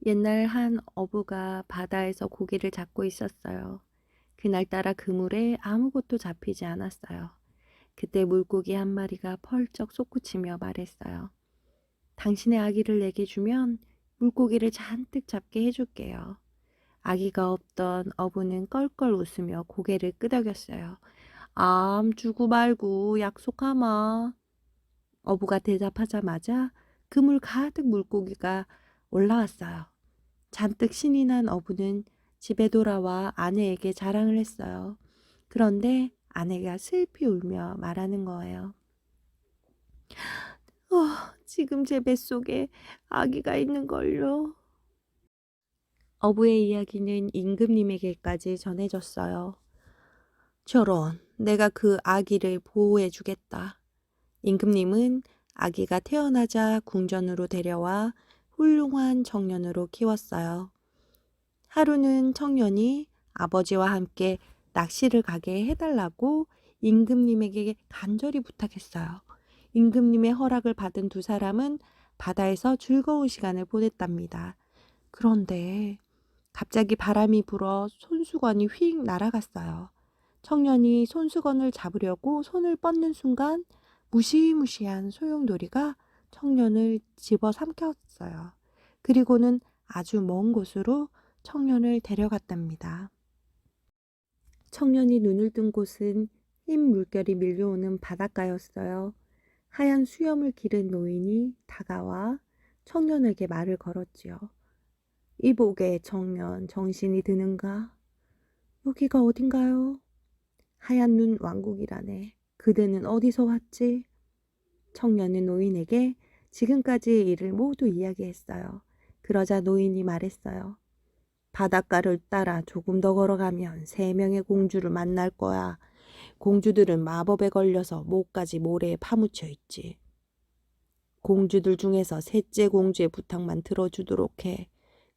옛날 한 어부가 바다에서 고기를 잡고 있었어요. 그날따라 그물에 아무것도 잡히지 않았어요. 그때 물고기 한 마리가 펄쩍 솟구치며 말했어요. 당신의 아기를 내게 주면 물고기를 잔뜩 잡게 해줄게요. 아기가 없던 어부는 껄껄 웃으며 고개를 끄덕였어요. 암 주고 말고 약속하마. 어부가 대답하자마자 그물 가득 물고기가 올라왔어요. 잔뜩 신이 난 어부는 집에 돌아와 아내에게 자랑을 했어요. 그런데 아내가 슬피 울며 말하는 거예요. 지금 제 뱃속에 아기가 있는걸요. 어부의 이야기는 임금님에게까지 전해졌어요. 저런, 내가 그 아기를 보호해 주겠다. 임금님은 아기가 태어나자 궁전으로 데려와 훌륭한 청년으로 키웠어요. 하루는 청년이 아버지와 함께 낚시를 가게 해달라고 임금님에게 간절히 부탁했어요. 임금님의 허락을 받은 두 사람은 바다에서 즐거운 시간을 보냈답니다. 그런데 갑자기 바람이 불어 손수건이 휙 날아갔어요. 청년이 손수건을 잡으려고 손을 뻗는 순간 무시무시한 소용돌이가 청년을 집어삼켰어요. 그리고는 아주 먼 곳으로 청년을 데려갔답니다. 청년이 눈을 뜬 곳은 흰 물결이 밀려오는 바닷가였어요. 하얀 수염을 기른 노인이 다가와 청년에게 말을 걸었지요. 이복의 청년, 정신이 드는가? 여기가 어딘가요? 하얀 눈 왕국이라네. 그대는 어디서 왔지? 청년은 노인에게 지금까지의 일을 모두 이야기했어요. 그러자 노인이 말했어요. 바닷가를 따라 조금 더 걸어가면 3명의 공주를 만날 거야. 공주들은 마법에 걸려서 목까지 모래에 파묻혀 있지. 공주들 중에서 셋째 공주의 부탁만 들어주도록 해.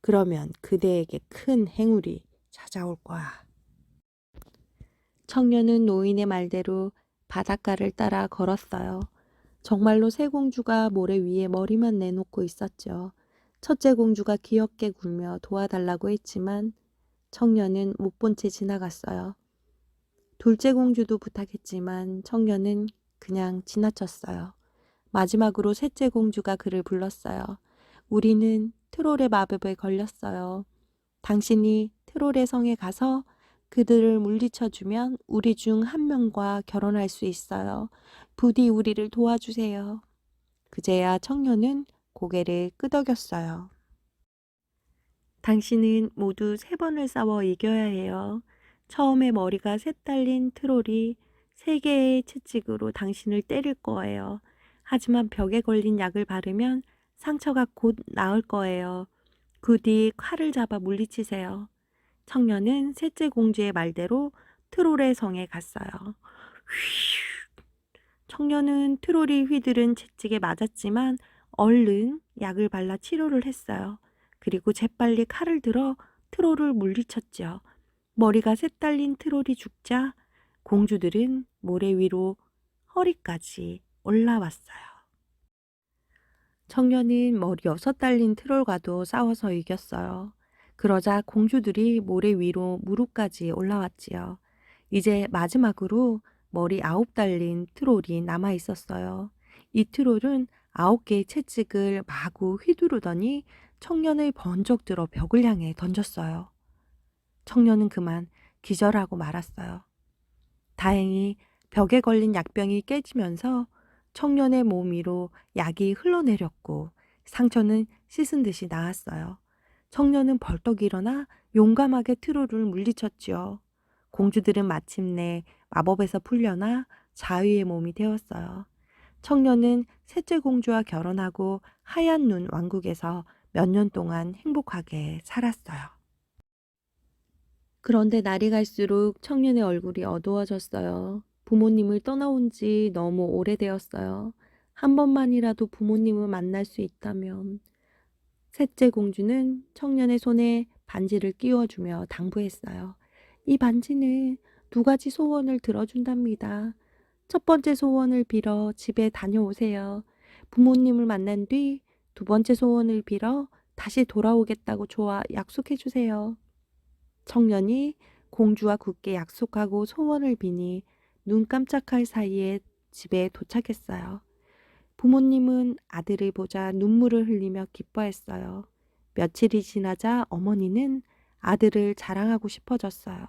그러면 그대에게 큰 행운이 찾아올 거야. 청년은 노인의 말대로 바닷가를 따라 걸었어요. 정말로 세 공주가 모래 위에 머리만 내놓고 있었죠. 첫째 공주가 귀엽게 굴며 도와달라고 했지만 청년은 못 본 채 지나갔어요. 둘째 공주도 부탁했지만 청년은 그냥 지나쳤어요. 마지막으로 셋째 공주가 그를 불렀어요. 우리는 트롤의 마법에 걸렸어요. 당신이 트롤의 성에 가서 그들을 물리쳐주면 우리 중 한 명과 결혼할 수 있어요. 부디 우리를 도와주세요. 그제야 청년은 고개를 끄덕였어요. 당신은 모두 3번을 싸워 이겨야 해요. 처음에 머리가 셋 달린 트롤이 3개의 채찍으로 당신을 때릴 거예요. 하지만 벽에 걸린 약을 바르면 상처가 곧 나을 거예요. 그 뒤 칼을 잡아 물리치세요. 청년은 셋째 공주의 말대로 트롤의 성에 갔어요. 휘. 청년은 트롤이 휘두른 채찍에 맞았지만 얼른 약을 발라 치료를 했어요. 그리고 재빨리 칼을 들어 트롤을 물리쳤죠. 머리가 셋 달린 트롤이 죽자 공주들은 모래 위로 허리까지 올라왔어요. 청년은 머리 6 달린 트롤과도 싸워서 이겼어요. 그러자 공주들이 모래 위로 무릎까지 올라왔지요. 이제 마지막으로 머리 9 달린 트롤이 남아 있었어요. 이 트롤은 9개의 채찍을 마구 휘두르더니 청년을 번쩍 들어 벽을 향해 던졌어요. 청년은 그만 기절하고 말았어요. 다행히 벽에 걸린 약병이 깨지면서 청년의 몸 위로 약이 흘러내렸고 상처는 씻은 듯이 나았어요. 청년은 벌떡 일어나 용감하게 트롤을 물리쳤지요. 공주들은 마침내 마법에서 풀려나 자유의 몸이 되었어요. 청년은 셋째 공주와 결혼하고 하얀 눈 왕국에서 몇 년 동안 행복하게 살았어요. 그런데 날이 갈수록 청년의 얼굴이 어두워졌어요. 부모님을 떠나온 지 너무 오래되었어요. 한 번만이라도 부모님을 만날 수 있다면. 셋째 공주는 청년의 손에 반지를 끼워주며 당부했어요. 이 반지는 2가지 소원을 들어준답니다. 첫 번째 소원을 빌어 집에 다녀오세요. 부모님을 만난 뒤 2번째 소원을 빌어 다시 돌아오겠다고 좋아 약속해 주세요. 청년이 공주와 굳게 약속하고 소원을 비니 눈 깜짝할 사이에 집에 도착했어요. 부모님은 아들을 보자 눈물을 흘리며 기뻐했어요. 며칠이 지나자 어머니는 아들을 자랑하고 싶어졌어요.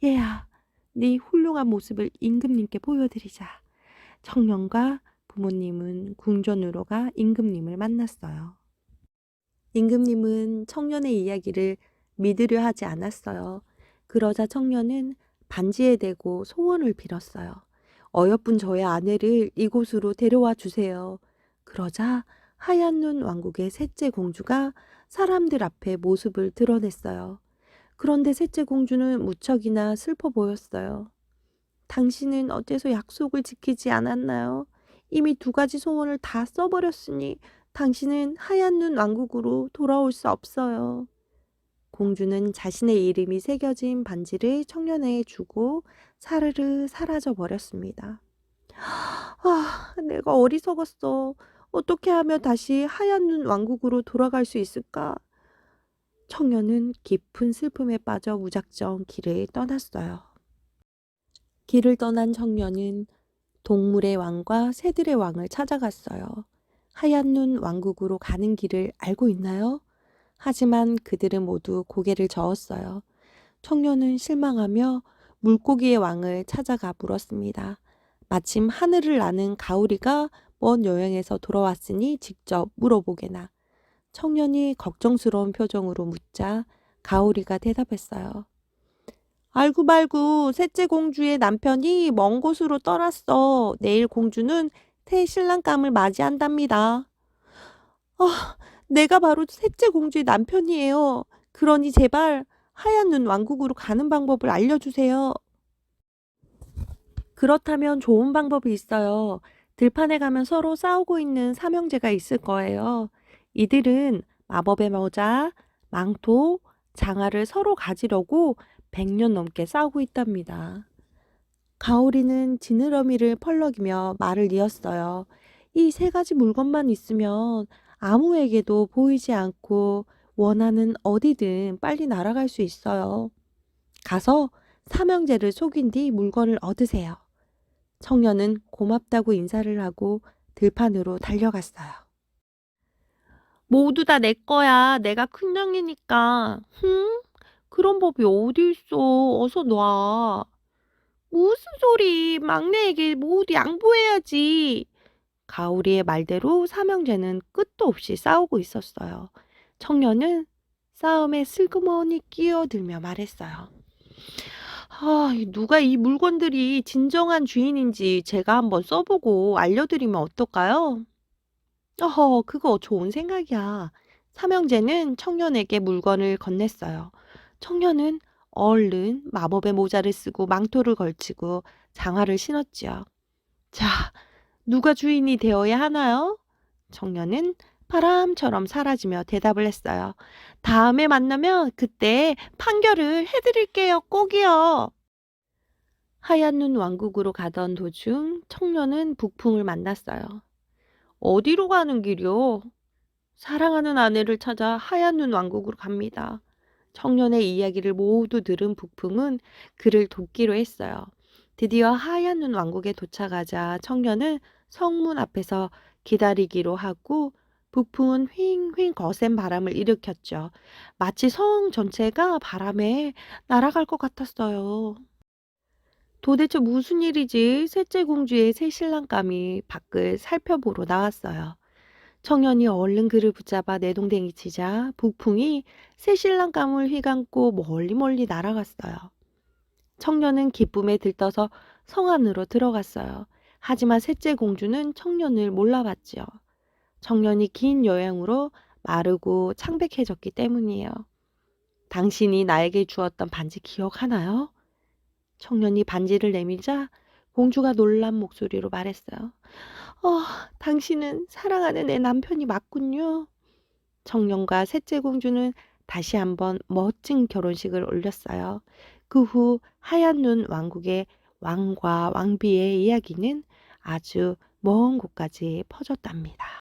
얘야, 네 훌륭한 모습을 임금님께 보여드리자. 청년과 부모님은 궁전으로 가 임금님을 만났어요. 임금님은 청년의 이야기를 믿으려 하지 않았어요. 그러자 청년은 반지에 대고 소원을 빌었어요. 어여쁜 저의 아내를 이곳으로 데려와 주세요. 그러자 하얀 눈 왕국의 셋째 공주가 사람들 앞에 모습을 드러냈어요. 그런데 셋째 공주는 무척이나 슬퍼 보였어요. 당신은 어째서 약속을 지키지 않았나요? 이미 2가지 소원을 다 써버렸으니 당신은 하얀 눈 왕국으로 돌아올 수 없어요. 공주는 자신의 이름이 새겨진 반지를 청년에게 주고 사르르 사라져 버렸습니다. 아, 내가 어리석었어. 어떻게 하면 다시 하얀 눈 왕국으로 돌아갈 수 있을까? 청년은 깊은 슬픔에 빠져 무작정 길을 떠났어요. 길을 떠난 청년은 동물의 왕과 새들의 왕을 찾아갔어요. 하얀 눈 왕국으로 가는 길을 알고 있나요? 하지만 그들은 모두 고개를 저었어요. 청년은 실망하며 물고기의 왕을 찾아가 물었습니다. 마침 하늘을 나는 가오리가 먼 여행에서 돌아왔으니 직접 물어보게나. 청년이 걱정스러운 표정으로 묻자 가오리가 대답했어요. 알고 말고 셋째 공주의 남편이 먼 곳으로 떠났어. 내일 공주는 새 신랑감을 맞이한답니다. 아, 내가 바로 셋째 공주의 남편이에요. 그러니 제발 하얀 눈 왕국으로 가는 방법을 알려주세요. 그렇다면 좋은 방법이 있어요. 들판에 가면 서로 싸우고 있는 삼형제가 있을 거예요. 이들은 마법의 모자, 망토, 장화를 서로 가지려고 100년 넘게 싸우고 있답니다. 가오리는 지느러미를 펄럭이며 말을 이었어요. 이 3가지 물건만 있으면 아무에게도 보이지 않고 원하는 어디든 빨리 날아갈 수 있어요. 가서 삼형제를 속인 뒤 물건을 얻으세요. 청년은 고맙다고 인사를 하고 들판으로 달려갔어요. 모두 다 내 거야. 내가 큰형이니까. 그런 법이 어디 있어. 어서 놔. 무슨 소리. 막내에게 모두 양보해야지. 가오리의 말대로 삼형제는 끝도 없이 싸우고 있었어요. 청년은 싸움에 슬그머니 끼어들며 말했어요. 누가 이 물건들이 진정한 주인인지 제가 한번 써보고 알려드리면 어떨까요? 그거 좋은 생각이야. 삼형제는 청년에게 물건을 건넸어요. 청년은 얼른 마법의 모자를 쓰고 망토를 걸치고 장화를 신었지요. 자, 누가 주인이 되어야 하나요? 청년은 바람처럼 사라지며 대답을 했어요. 다음에 만나면 그때 판결을 해드릴게요. 꼭이요. 하얀 눈 왕국으로 가던 도중 청년은 북풍을 만났어요. 어디로 가는 길이요? 사랑하는 아내를 찾아 하얀 눈 왕국으로 갑니다. 청년의 이야기를 모두 들은 북풍은 그를 돕기로 했어요. 드디어 하얀 눈 왕국에 도착하자 청년은 성문 앞에서 기다리기로 하고 북풍은 휑휑 거센 바람을 일으켰죠. 마치 성 전체가 바람에 날아갈 것 같았어요. 도대체 무슨 일이지? 셋째 공주의 새 신랑감이 밖을 살펴보러 나왔어요. 청년이 얼른 그를 붙잡아 내동댕이 치자 북풍이 새 신랑감을 휘감고 멀리 멀리 날아갔어요. 청년은 기쁨에 들떠서 성 안으로 들어갔어요. 하지만 셋째 공주는 청년을 몰라봤지요. 청년이 긴 여행으로 마르고 창백해졌기 때문이에요. 당신이 나에게 주었던 반지 기억하나요? 청년이 반지를 내밀자 공주가 놀란 목소리로 말했어요. 당신은 사랑하는 내 남편이 맞군요. 청년과 셋째 공주는 다시 한번 멋진 결혼식을 올렸어요. 그 후 하얀 눈 왕국의 왕과 왕비의 이야기는 아주 먼 곳까지 퍼졌답니다.